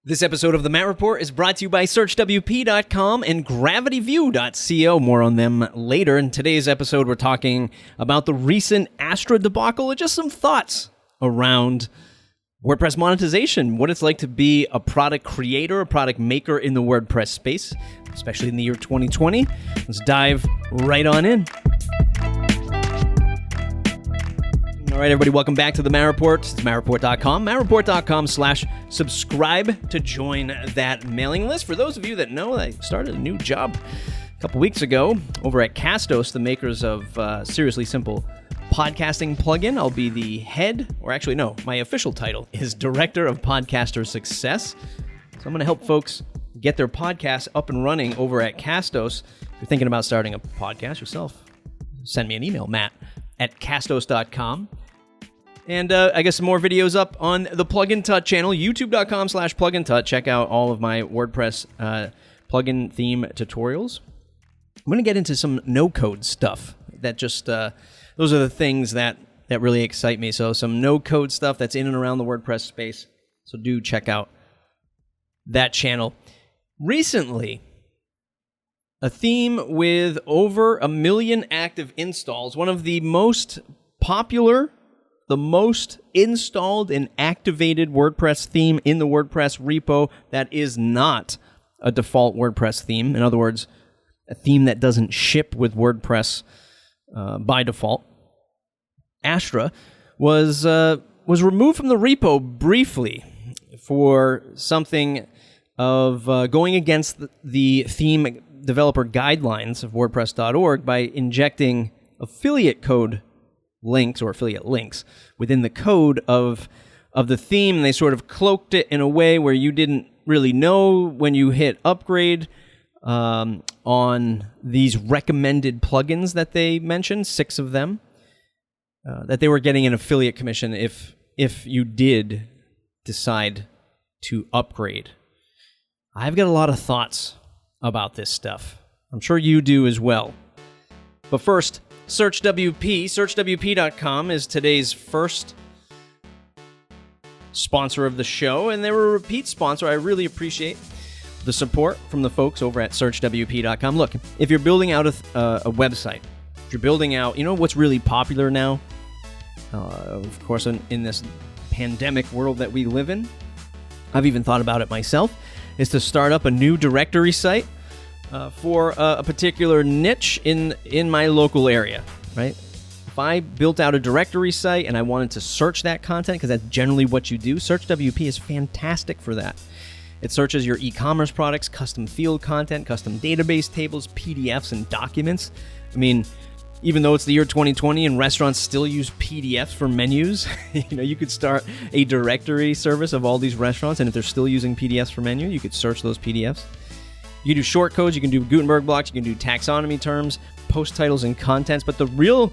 This episode of the Matt Report is brought to you by SearchWP.com and GravityView.co. More on them later. In today's episode, we're talking about the recent Astra debacle and just some thoughts around WordPress monetization, what it's like to be a product creator, a product maker in the WordPress space, especially in the year 2020. Let's dive right on in. All right, everybody, welcome back to the Matt Report. It's mattreport.com, mattreport.com/subscribe to join that mailing list. For those of you that know, I started a new job a couple weeks ago over at Casto, the makers of Seriously Simple podcasting plugin. I'll be the head, or actually, no, my official title is Director of Podcaster Success. So I'm going to help folks get their podcasts up and running over at Castos. If you're thinking about starting a podcast yourself, send me an email, matt@castos.com. And I got some more videos up on the Plugin Tut channel, youtube.com/plugintut. Check out all of my WordPress plugin theme tutorials. I'm going to get into some no-code stuff. That just those are the things that really excite me. So some no-code stuff that's in and around the WordPress space. So do check out that channel. Recently, a theme with over 1 million active installs, one of the most popular, the most installed and activated WordPress theme in the WordPress repo that is not a default WordPress theme. In other words, a theme that doesn't ship with WordPress by default. Astra was removed from the repo briefly for something of going against the theme developer guidelines of WordPress.org by injecting affiliate code links or affiliate links within the code of the theme. And they sort of cloaked it in a way where you didn't really know when you hit upgrade on these recommended plugins that they mentioned, 6 of them, that they were getting an affiliate commission if you did decide to upgrade. I've got a lot of thoughts about this stuff. I'm sure you do as well. But first, SearchWP. SearchWP.com is today's first sponsor of the show, and they were a repeat sponsor. I really appreciate the support from the folks over at SearchWP.com. Look, if you're building out a website, if you're building out, you know what's really popular now? Of course, in this pandemic world that we live in, I've even thought about it myself, is to start up a new directory site for a particular niche in my local area, right? If I built out a directory site and I wanted to search that content, because that's generally what you do, SearchWP is fantastic for that. It searches your e-commerce products, custom field content, custom database tables, PDFs, and documents. I mean, even though it's the year 2020 and restaurants still use PDFs for menus, you could start a directory service of all these restaurants, and if they're still using PDFs for menu, you could search those PDFs. You can do short codes, you can do Gutenberg blocks, you can do taxonomy terms, post titles, and contents, but the real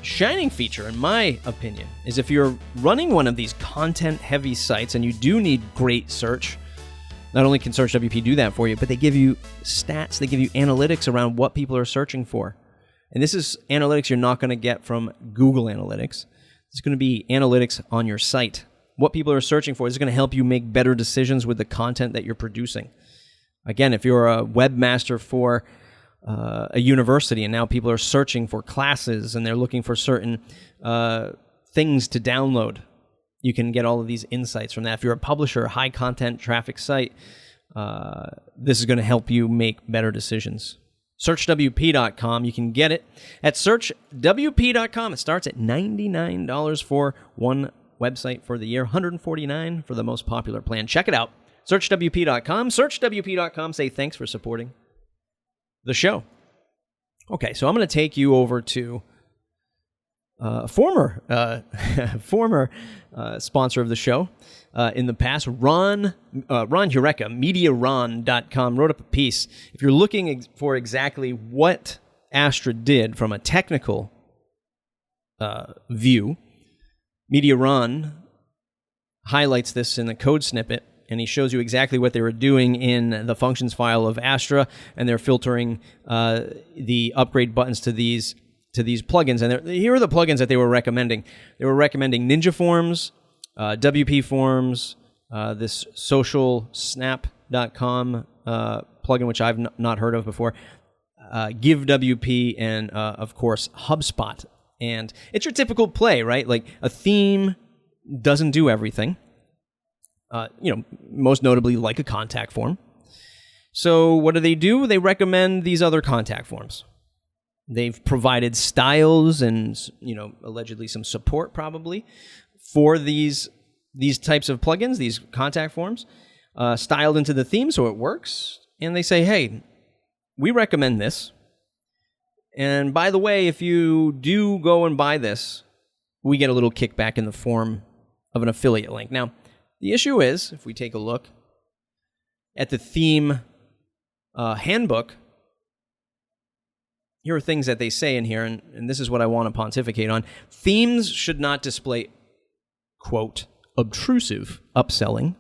shining feature, in my opinion, is if you're running one of these content-heavy sites and you do need great search, not only can SearchWP do that for you, but they give you stats, they give you analytics around what people are searching for. And this is analytics you're not going to get from Google Analytics. It's going to be analytics on your site. What people are searching for is going to help you make better decisions with the content that you're producing. Again, if you're a webmaster for a university and now people are searching for classes and they're looking for certain things to download, you can get all of these insights from that. If you're a publisher, a high content traffic site, this is going to help you make better decisions. SearchWP.com, you can get it at SearchWP.com. It starts at $99 for one website for the year, $149 for the most popular plan. Check it out. SearchWP.com. SearchWP.com. Say thanks for supporting the show. Okay, so I'm going to take you over to a former sponsor of the show in the past, Ron Hureka, MediaRon.com, wrote up a piece. If you're looking for exactly what Astra did from a technical view, MediaRon highlights this in the code snippet, and he shows you exactly what they were doing in the functions file of Astra, and they're filtering the upgrade buttons to these plugins. And here are the plugins that they were recommending. They were recommending Ninja Forms, WP Forms, this socialsnap.com plugin, which I've not heard of before, GiveWP, and of course HubSpot. And it's your typical play, right? Like a theme doesn't do everything. Most notably like a contact form. So what do? They recommend these other contact forms. They've provided styles and, allegedly some support probably for these types of plugins, these contact forms, styled into the theme so it works. And they say, hey, we recommend this. And by the way, if you do go and buy this, we get a little kickback in the form of an affiliate link. Now, the issue is, if we take a look at the theme handbook, here are things that they say in here, and this is what I want to pontificate on. Themes should not display, quote, obtrusive upselling.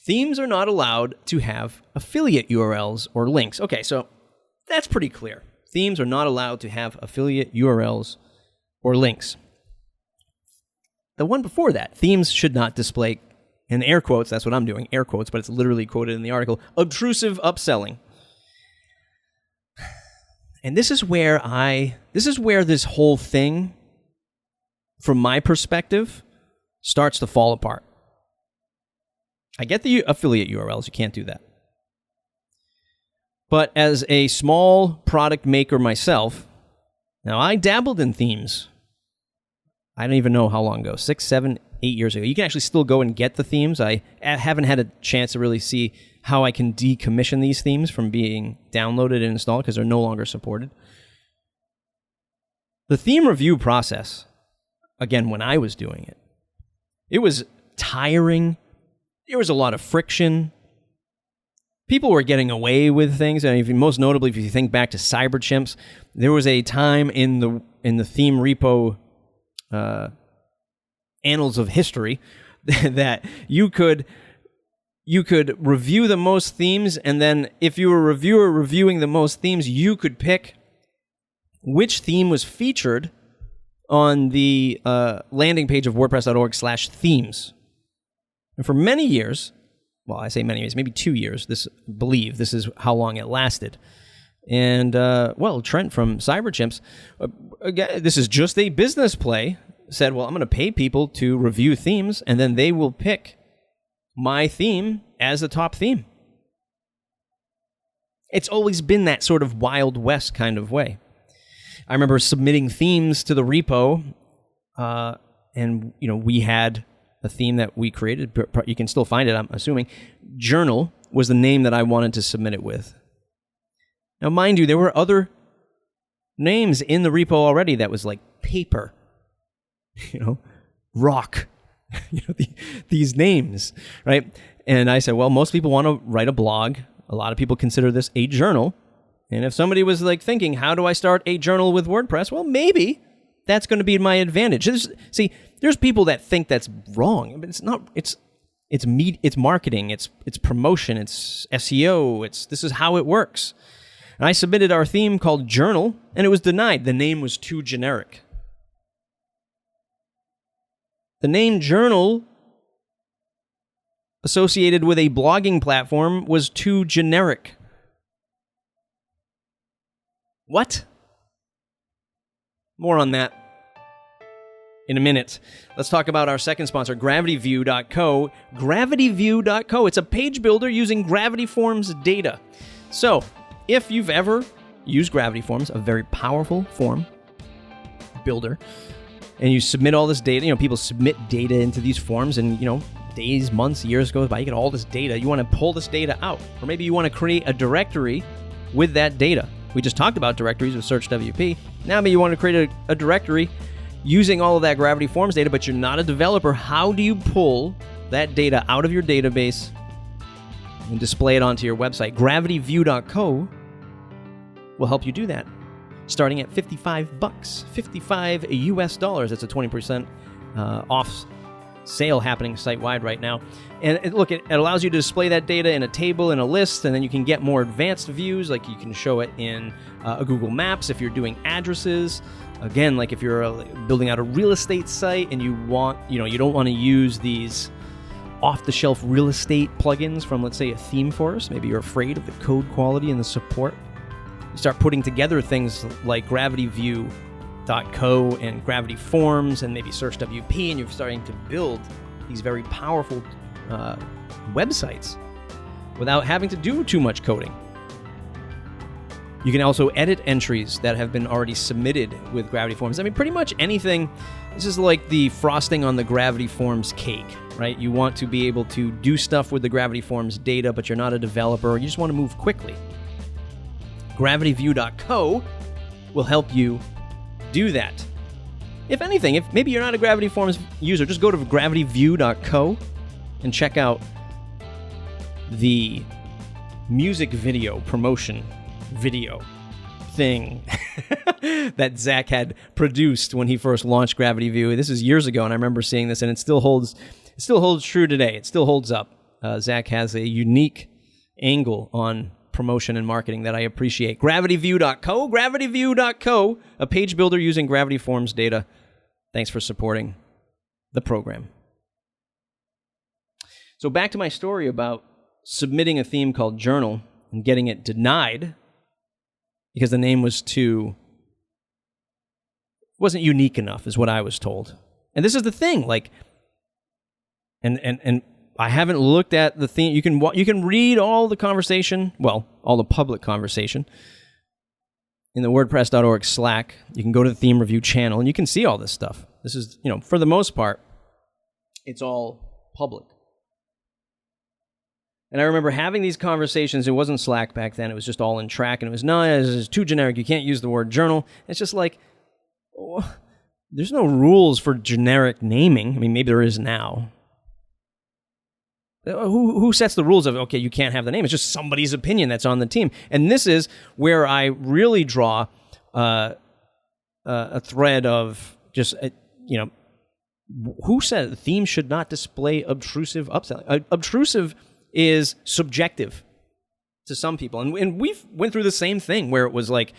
Themes are not allowed to have affiliate URLs or links. Okay, so that's pretty clear. Themes are not allowed to have affiliate URLs or links. The one before that, themes should not display, in air quotes, that's what I'm doing, air quotes, but it's literally quoted in the article, obtrusive upselling. And this is where this whole thing, from my perspective, starts to fall apart. I get the affiliate URLs, you can't do that. But as a small product maker myself, now I dabbled in themes. I don't even know how long ago, 6, 7, 8 years ago. You can actually still go and get the themes. I haven't had a chance to really see how I can decommission these themes from being downloaded and installed because they're no longer supported. The theme review process, again, when I was doing it, it was tiring. There was a lot of friction. People were getting away with things, and most notably, if you think back to Cyberchimps, there was a time in the theme repo annals of history that you could review the most themes, and then if you were a reviewer reviewing the most themes, you could pick which theme was featured on the landing page of WordPress.org/themes. And for many years, well, I say many years, maybe 2 years, this is how long it lasted. And, Trent from Cyberchimps, again, this is just a business play, said, well, I'm going to pay people to review themes, and then they will pick my theme as the top theme. It's always been that sort of Wild West kind of way. I remember submitting themes to the repo, and, we had a theme that we created. You can still find it, I'm assuming. Journal was the name that I wanted to submit it with. Now, mind you, there were other names in the repo already that was like paper, rock, these names, right? And I said, well, most people want to write a blog. A lot of people consider this a journal. And if somebody was like thinking, how do I start a journal with WordPress? Well, maybe that's going to be my advantage. There's people that think that's wrong, but it's not. It's marketing, it's promotion, it's SEO. This is how it works. And I submitted our theme called Journal, and it was denied. The name was too generic. The name Journal associated with a blogging platform was too generic. What? More on that in a minute. Let's talk about our second sponsor, GravityView.co. GravityView.co, it's a page builder using Gravity Forms data. So, if you've ever used Gravity Forms, a very powerful form builder, and you submit all this data, people submit data into these forms, and, days, months, years goes by, you get all this data. You want to pull this data out, or maybe you want to create a directory with that data. We just talked about directories with Search WP. Now maybe you want to create a directory using all of that Gravity Forms data, but you're not a developer. How do you pull that data out of your database and display it onto your website? GravityView.co will help you do that, starting at $55, 55 US dollars. That's a 20% off sale happening site-wide right now. And it allows you to display that data in a table, in a list, and then you can get more advanced views, like you can show it in a Google Maps if you're doing addresses. Again, like if you're building out a real estate site and you want, you don't want to use these off-the-shelf real estate plugins from, let's say, a theme forest. Maybe you're afraid of the code quality and the support. You start putting together things like GravityView.co and Gravity Forms and maybe Search WP, and you're starting to build these very powerful websites without having to do too much coding. You can also edit entries that have been already submitted with Gravity Forms. I mean, pretty much anything. This is like the frosting on the Gravity Forms cake, right? You want to be able to do stuff with the Gravity Forms data, but you're not a developer. You just want to move quickly. GravityView.co will help you do that. If anything, if maybe you're not a Gravity Forms user, just go to GravityView.co and check out the music video promotion video thing that Zach had produced when he first launched Gravity View. This is years ago, and I remember seeing this, and it still holds true today. It still holds up. Zach has a unique angle on promotion and marketing that I appreciate. GravityView.co, a page builder using Gravity Forms data. Thanks for supporting the program. So back to my story about submitting a theme called Journal and getting it denied because the name wasn't unique enough, is what I was told. And this is the thing, like, and I haven't looked at the theme. You can read all the conversation, well, all the public conversation in the WordPress.org Slack. You can go to the theme review channel and you can see all this stuff. This is, for the most part, it's all public. And I remember having these conversations. It wasn't Slack back then. It was just all in Track. And it was, no, it's too generic. You can't use the word journal. It's just like, there's no rules for generic naming. I mean, maybe there is now. Who sets the rules of, okay, you can't have the name? It's just somebody's opinion that's on the team. And this is where I really draw a thread of just, who said the theme should not display obtrusive upselling? Obtrusive is subjective to some people. And we've went through the same thing where it was like,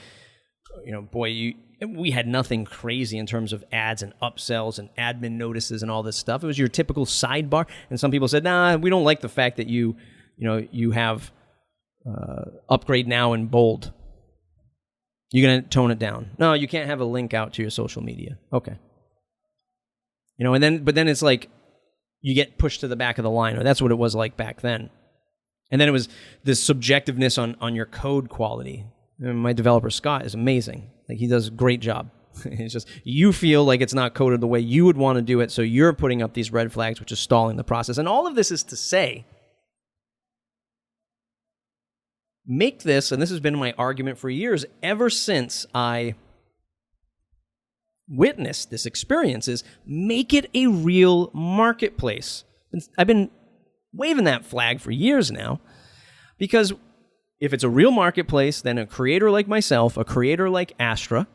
we had nothing crazy in terms of ads and upsells and admin notices and all this stuff. It was your typical sidebar. And some people said, nah, we don't like the fact that you have upgrade now in bold. You're going to tone it down. No, you can't have a link out to your social media. Okay. But then it's like, you get pushed to the back of the line, or that's what it was like back then. And then it was this subjectiveness on your code quality. And my developer, Scott, is amazing. Like, he does a great job. It's just, you feel like it's not coded the way you would want to do it, so you're putting up these red flags, which is stalling the process. And all of this is to say, make this, and this has been my argument for years, ever since I witness this experience, is make it a real marketplace. I've been waving that flag for years now, because if it's a real marketplace, then a creator like myself, a creator like Astra,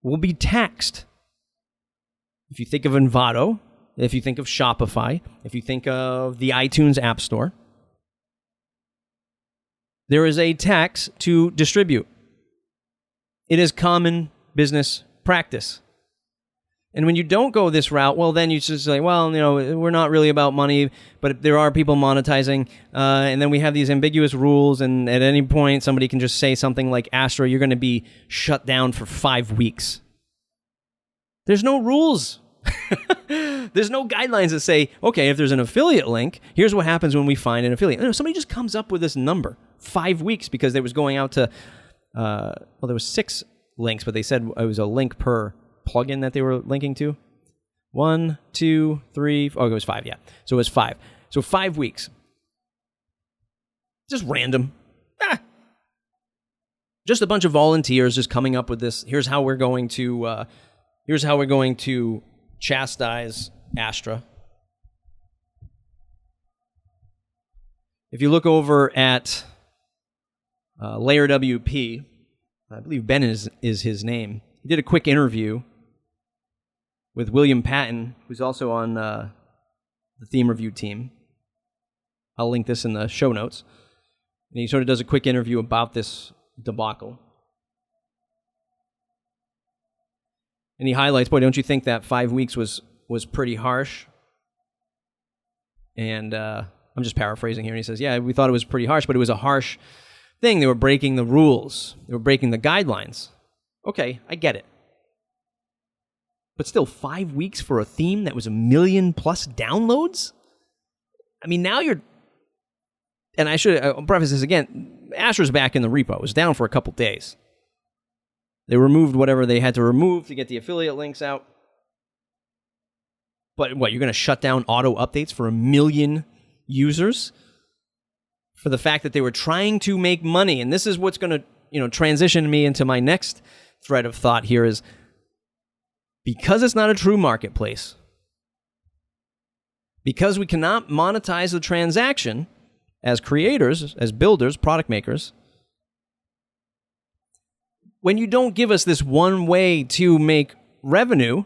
will be taxed. If you think of Envato, if you think of Shopify, if you think of the iTunes App Store, there is a tax to distribute. It is common business practice. And when you don't go this route, well, then you just say, well, we're not really about money, but there are people monetizing, and then we have these ambiguous rules, and at any point, somebody can just say something like, Astro, you're going to be shut down for 5 weeks. There's no rules. There's no guidelines that say, okay, if there's an affiliate link, here's what happens when we find an affiliate. Somebody just comes up with this number, 5 weeks, because they was going out to, there was 6 links, but they said it was a link per plugin that they were linking to. 1, 2, 3, it was 5, yeah. So it was 5. So 5 weeks. Just random. Just a bunch of volunteers just coming up with this. Here's how we're going to chastise Astra. If you look over at Layer WP, I believe Ben is his name. He did a quick interview with William Patton, who's also on the theme review team. I'll link this in the show notes. And he sort of does a quick interview about this debacle. And he highlights, boy, don't you think that 5 weeks was pretty harsh? And I'm just paraphrasing here. And he says, yeah, we thought it was pretty harsh, but it was a harsh thing. They were breaking the rules. They were breaking the guidelines. Okay, I get it. But still, 5 weeks for a theme that was 1 million plus downloads? I mean, now you're... And I should preface this again. Astra's back in the repo. It was down for a couple days. They removed whatever they had to remove to get the affiliate links out. But what, you're going to shut down auto updates for 1 million users? For the fact that they were trying to make money. And this is what's going to, transition me into my next thread of thought here is, because it's not a true marketplace, because we cannot monetize the transaction as creators, as builders, product makers, when you don't give us this one way to make revenue,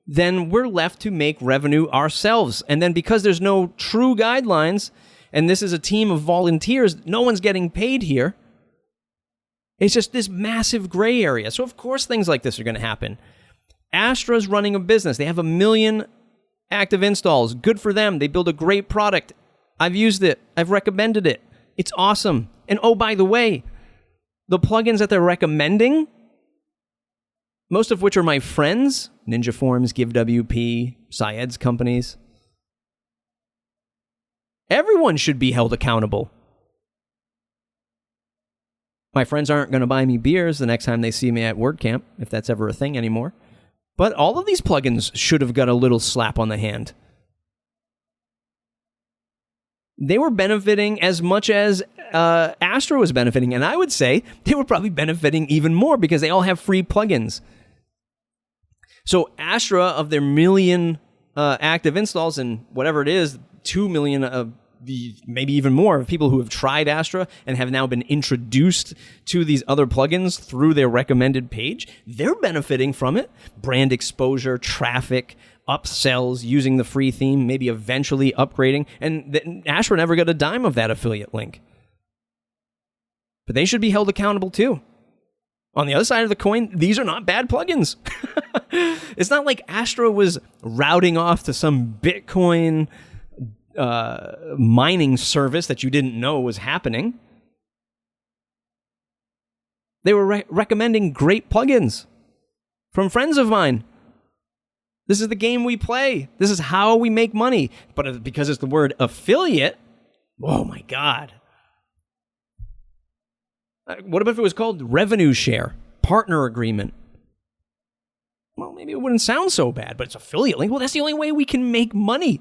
then we're left to make revenue ourselves. And then because there's no true guidelines, and this is a team of volunteers, no one's getting paid here. It's just this massive gray area. So of course things like this are going to happen. Astra's running a business. They have 1 million active installs. Good for them. They build a great product. I've used it. I've recommended it. It's awesome. And oh, by the way, the plugins that they're recommending, most of which are my friends, Ninja Forms, GiveWP, Syed's companies, everyone should be held accountable. My friends aren't going to buy me beers the next time they see me at WordCamp, if that's ever a thing anymore. But all of these plugins should have got a little slap on the hand. They were benefiting as much as Astro was benefiting, and I would say they were probably benefiting even more because they all have free plugins. So Astra, of their 1 million active installs and whatever it is, 2 million, maybe even more, of people who have tried Astra and have now been introduced to these other plugins through their recommended page, they're benefiting from it. Brand exposure, traffic, upsells, using the free theme, maybe eventually upgrading. And Astra never got a dime of that affiliate link. But they should be held accountable too. On the other side of the coin, these are not bad plugins. It's not like Astra was routing off to some Bitcoin mining service that you didn't know was happening. They were recommending great plugins from friends of mine. This is the game we play. This is how we make money. But because it's the word affiliate, oh my God. What if it was called revenue share, partner agreement? Well, maybe it wouldn't sound so bad, but it's affiliate link. Well, that's the only way we can make money.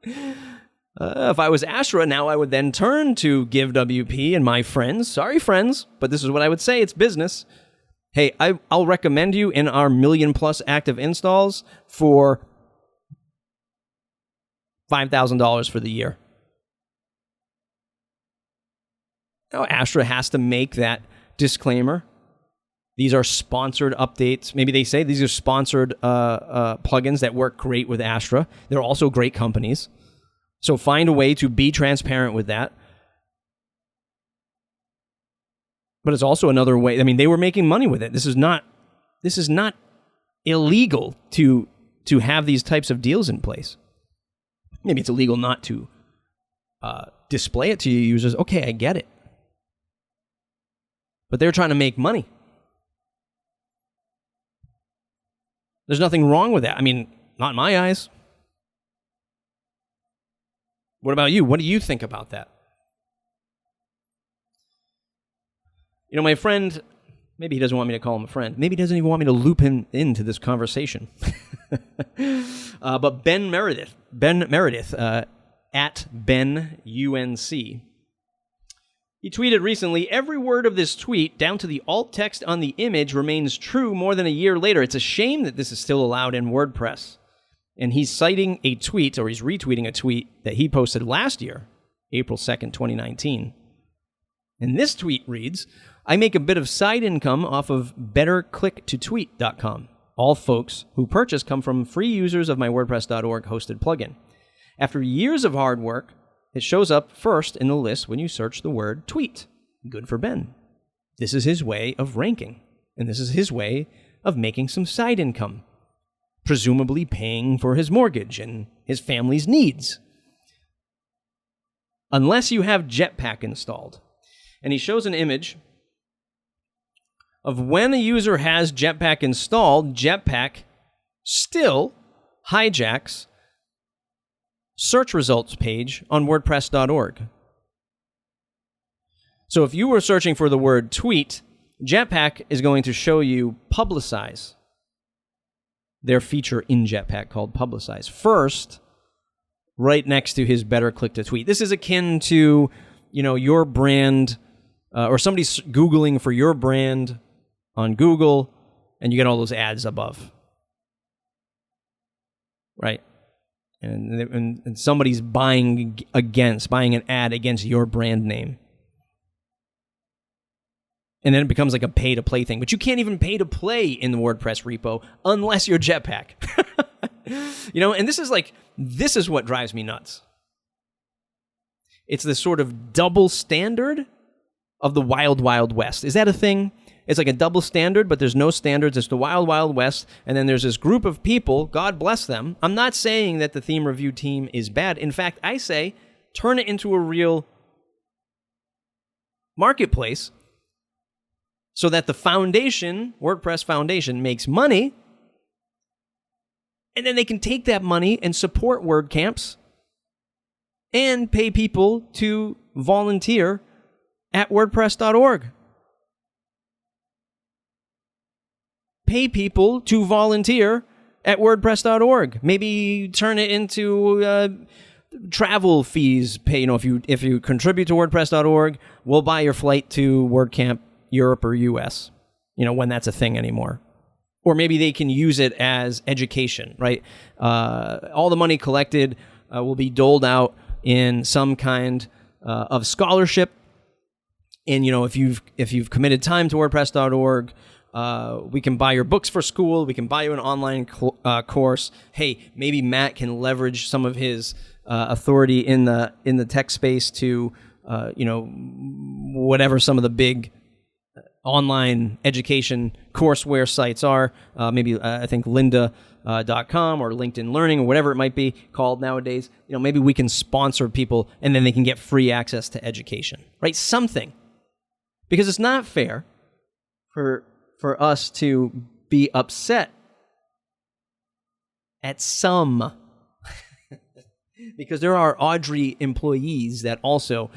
If I was Astra now, I would then turn to GiveWP and my friends. Sorry, friends, but this is what I would say. It's business. Hey, I'll recommend you in our 1 million plus active installs for $5,000 for the year. Now, Astra has to make that disclaimer. These are sponsored updates. Maybe they say these are sponsored plugins that work great with Astra. They're also great companies. So find a way to be transparent with that. But it's also another way. I mean, they were making money with it. This is not illegal to have these types of deals in place. Maybe it's illegal not to display it to your users. Okay, I get it. But they're trying to make money. There's nothing wrong with that. I mean, not in my eyes. What about you? What do you think about that? You know, my friend, maybe he doesn't want me to call him a friend. Maybe he doesn't even want me to loop him into this conversation. But Ben Meredith, at Ben UNC, he tweeted recently, every word of this tweet, down to the alt text on the image, remains true more than a year later. It's a shame that this is still allowed in WordPress. And he's citing a tweet, or he's retweeting a tweet that he posted last year, April 2nd, 2019. And this tweet reads, I make a bit of side income off of betterclicktotweet.com. All folks who purchase come from free users of my WordPress.org hosted plugin. After years of hard work, it shows up first in the list when you search the word tweet. Good for Ben. This is his way of ranking, and this is his way of making some side income, presumably paying for his mortgage and his family's needs. unless you have Jetpack installed. And he shows an image of when a user has Jetpack installed, Jetpack still hijacks search results page on WordPress.org. So if you were searching for the word tweet, Jetpack is going to show you publicize, their feature in Jetpack called publicize, first, right next to his better click to tweet. This is akin to, your brand, or somebody's Googling for your brand on Google, and you get all those ads above. Right? And somebody's buying an ad against your brand name. And then it becomes like a pay-to-play thing. But you can't even pay-to-play in the WordPress repo unless you're Jetpack. And this is what drives me nuts. It's this sort of double standard of the Wild Wild West. Is that a thing? It's like a double standard, but there's no standards. It's the Wild Wild West, and then there's this group of people, God bless them. I'm not saying that the theme review team is bad. In fact, I say turn it into a real marketplace so that the foundation, WordPress Foundation, makes money, and then they can take that money and support WordCamps and pay people to volunteer at WordPress.org. Pay people to volunteer at WordPress.org. Maybe turn it into travel fees. Pay, if you contribute to WordPress.org, we'll buy your flight to WordCamp Europe or US, when that's a thing anymore. Or maybe they can use it as education, right? All the money collected will be doled out in some kind of scholarship. And, if you've committed time to WordPress.org, we can buy your books for school. We can buy you an online course. Hey, maybe Matt can leverage some of his authority in the tech space to, whatever some of the big online education courseware sites are. Maybe I think lynda.com or LinkedIn Learning or whatever it might be called nowadays. Maybe we can sponsor people and then they can get free access to education, right? Something. Because it's not fair for us to be upset at some, because there are Audrey employees that also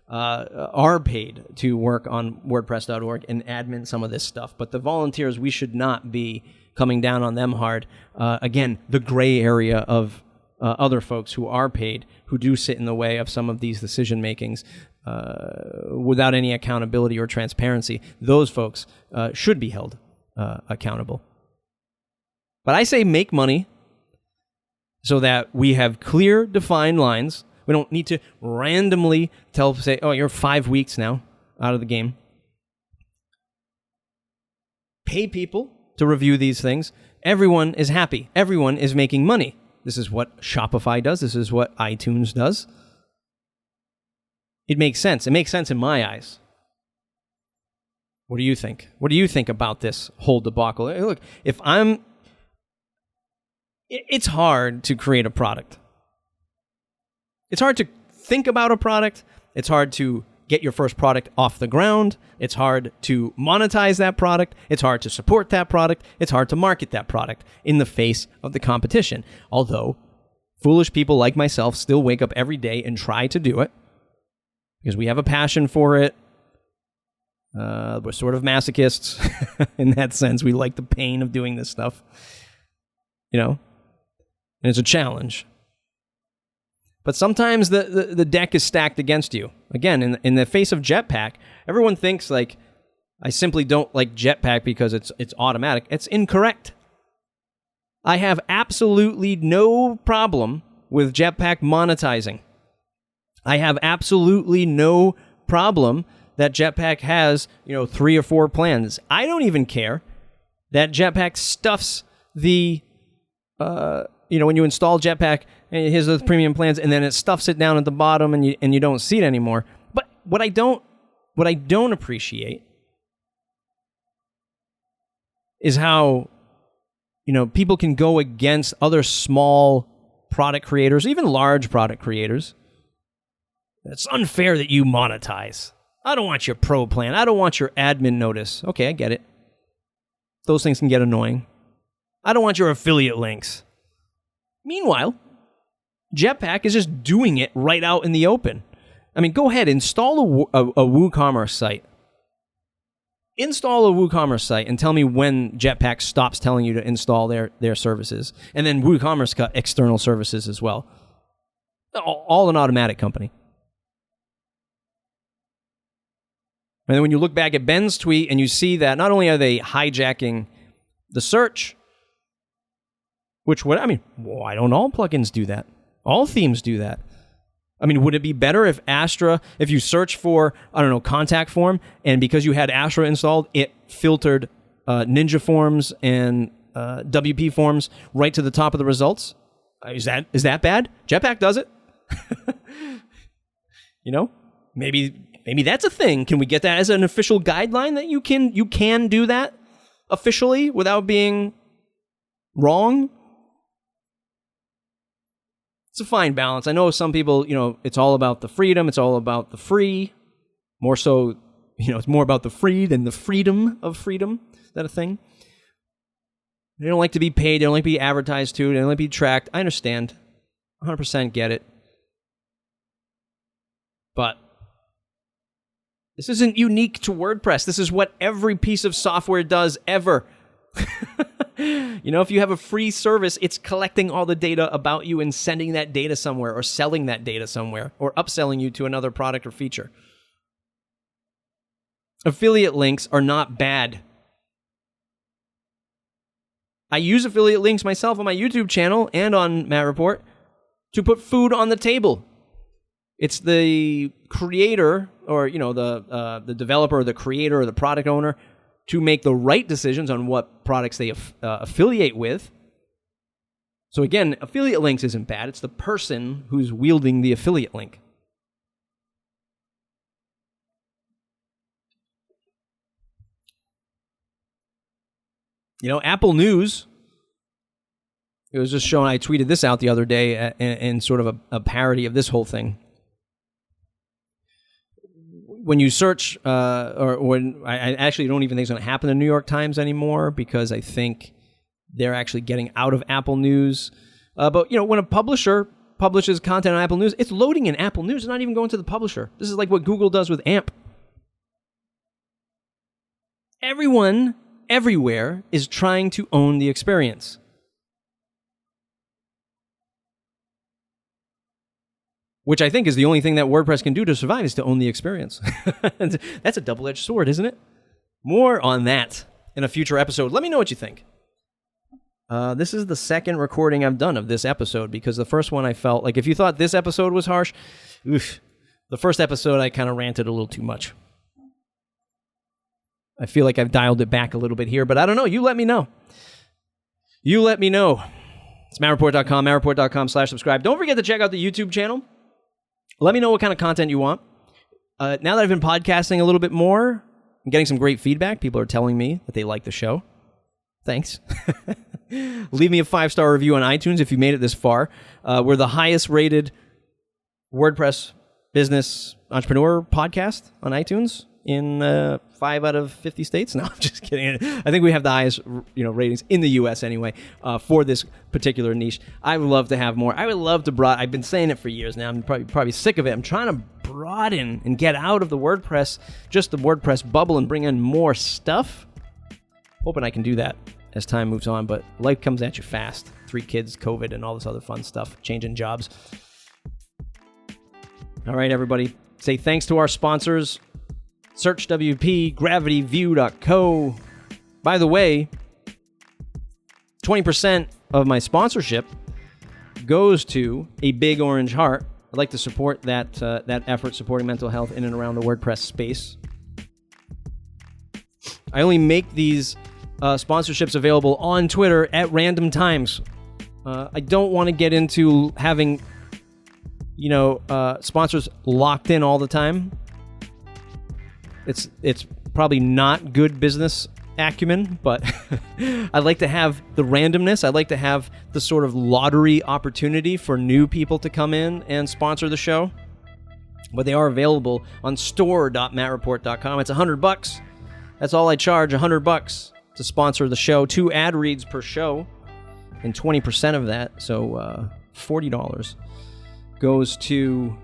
are paid to work on WordPress.org and admin some of this stuff. But the volunteers, we should not be coming down on them hard. Again, the gray area of other folks who are paid, who do sit in the way of some of these decision makings without any accountability or transparency. Those folks should be held accountable. But I say make money so that we have clear, defined lines. We don't need to randomly say, oh, you're 5 weeks now out of the game. Pay people to review these things. Everyone is happy. Everyone is making money. This is what Shopify does. This is what iTunes does. It makes sense. It makes sense in my eyes. What do you think? What do you think about this whole debacle? Look, it's hard to create a product. It's hard to think about a product. It's hard to get your first product off the ground. It's hard to monetize that product. It's hard to support that product. It's hard to market that product in the face of the competition. Although foolish people like myself still wake up every day and try to do it because we have a passion for it. We're sort of masochists in that sense. We like the pain of doing this stuff, and it's a challenge. But sometimes the deck is stacked against you. Again, in the face of Jetpack, everyone thinks like, I simply don't like Jetpack because it's automatic. It's incorrect. I have absolutely no problem with Jetpack monetizing. I have absolutely no problem that Jetpack has, 3 or 4 plans. I don't even care that Jetpack stuffs the, when you install Jetpack, here's those premium plans, and then it stuffs it down at the bottom, and you don't see it anymore. But what I don't appreciate is how, people can go against other small product creators, even large product creators, It's unfair that you monetize. I don't want your pro plan. I don't want your admin notice. Okay, I get it. Those things can get annoying. I don't want your affiliate links. Meanwhile, Jetpack is just doing it right out in the open. I mean, go ahead, install a WooCommerce site. Install a WooCommerce site and tell me when Jetpack stops telling you to install their services. And then WooCommerce cut external services as well. All an automatic company. And then when you look back at Ben's tweet and you see that not only are they hijacking the search, why don't all plugins do that? All themes do that. I mean, would it be better if you search for, contact form, and because you had Astra installed, it filtered Ninja forms and WP forms right to the top of the results? Is that bad? Jetpack does it. Maybe that's a thing. Can we get that as an official guideline that you can do that officially without being wrong? It's a fine balance. I know some people, it's all about the freedom. It's all about the free. More so, it's more about the free than the freedom of freedom. Is that a thing? They don't like to be paid. They don't like to be advertised to. They don't like to be tracked. I understand. 100% get it. But this isn't unique to WordPress. This is what every piece of software does ever. If you have a free service, it's collecting all the data about you and sending that data somewhere or selling that data somewhere or upselling you to another product or feature. Affiliate links are not bad. I use affiliate links myself on my YouTube channel and on Matt Report to put food on the table. It's the creator or, the developer or the creator or the product owner to make the right decisions on what products they affiliate with. So again, affiliate links isn't bad. It's the person who's wielding the affiliate link. Apple News, it was just showing, I tweeted this out the other day in sort of a parody of this whole thing. When you search, or when I actually don't even think it's going to happen in the New York Times anymore because I think they're actually getting out of Apple News. But when a publisher publishes content on Apple News, it's loading in Apple News. It's not even going to the publisher. This is like what Google does with AMP. Everyone, everywhere, is trying to own the experience. Which I think is the only thing that WordPress can do to survive is to own the experience. That's a double-edged sword, isn't it? More on that in a future episode. Let me know what you think. This is the second recording I've done of this episode because the first one I felt like if you thought this episode was harsh, the first episode I kind of ranted a little too much. I feel like I've dialed it back a little bit here, but I don't know. You let me know. It's mattreport.com, mattreport.com/subscribe. Don't forget to check out the YouTube channel. Let me know what kind of content you want. Now that I've been podcasting a little bit more, I'm getting some great feedback. People are telling me that they like the show. Thanks. Leave me a 5-star review on iTunes if you made it this far. We're the highest rated WordPress business entrepreneur podcast on iTunes in 5 out of 50 states. No, I'm just kidding. I think we have the highest, ratings in the U.S. anyway for this particular niche. I would love to have more. I would love to I've been saying it for years now. I'm probably sick of it. I'm trying to broaden and get out of the WordPress bubble and bring in more stuff. Hoping I can do that as time moves on, but life comes at you fast. 3 kids, COVID, and all this other fun stuff, changing jobs. All right, everybody. Say thanks to our sponsors, Search WP, GravityView.co. By the way, 20% of my sponsorship goes to a big orange heart. I'd like to support that effort supporting mental health in and around the WordPress space. I only make these sponsorships available on Twitter at random times. I don't want to get into having, sponsors locked in all the time. It's probably not good business acumen, but I like to have the randomness. I like to have the sort of lottery opportunity for new people to come in and sponsor the show. but they are available on store.mattreport.com. It's $100. That's all I charge, $100 to sponsor the show. 2 ad reads per show, and 20% of that, so $40, goes to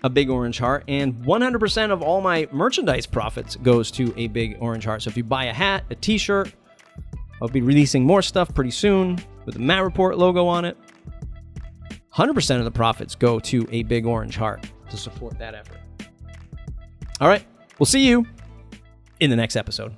a big orange heart, and 100% of all my merchandise profits goes to a big orange heart. So if you buy a hat, a t-shirt, I'll be releasing more stuff pretty soon with the Matt Report logo on it. 100% of the profits go to a big orange heart to support that effort. All right, we'll see you in the next episode.